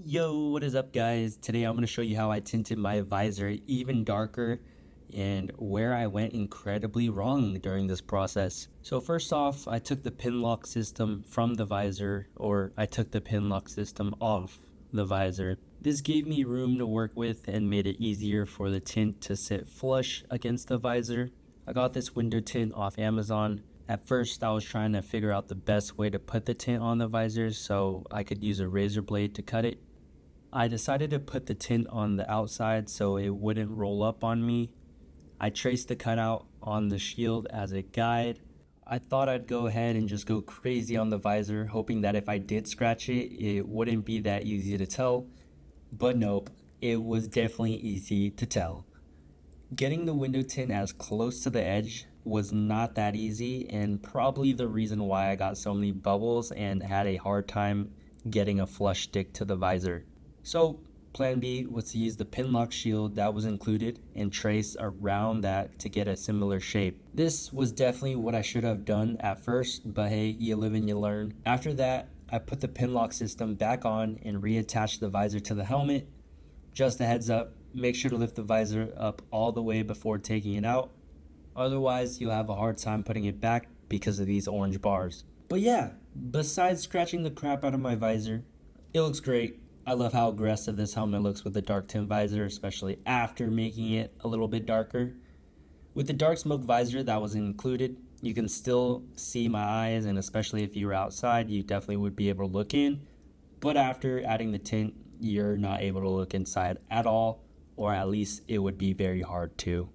Yo, what is up guys? Today I'm going to show you how I tinted my visor even darker and where I went incredibly wrong during this process. So first off, I took the pin lock system from the visor, or I took the pin lock system off the visor. This gave me room to work with and made it easier for the tint to sit flush against the visor. I got this window tint off Amazon. At first, I was trying to figure out the best way to put the tint on the visor so I could use a razor blade to cut it. I decided to put the tint on the outside so it wouldn't roll up on me. I traced the cutout on the shield as a guide. I thought I'd go ahead and just go crazy on the visor, hoping that if I did scratch it, it wouldn't be that easy to tell. But nope, it was definitely easy to tell. Getting the window tint as close to the edge was not that easy, and probably the reason why I got so many bubbles and had a hard time getting a flush stick to the visor. So plan B was to use the pin lock shield that was included and trace around that to get a similar shape. This was definitely what I should have done at first, but hey, you live and you learn. After that, I put the pin lock system back on and reattached the visor to the helmet. Just a heads up, make sure to lift the visor up all the way before taking it out. Otherwise, you'll have a hard time putting it back because of these orange bars. But yeah, besides scratching the crap out of my visor, it looks great. I love how aggressive this helmet looks with the dark tint visor, especially after making it a little bit darker. With the dark smoke visor that was included, you can still see my eyes, and especially if you were outside, you definitely would be able to look in. But after adding the tint, you're not able to look inside at all, or at least it would be very hard to.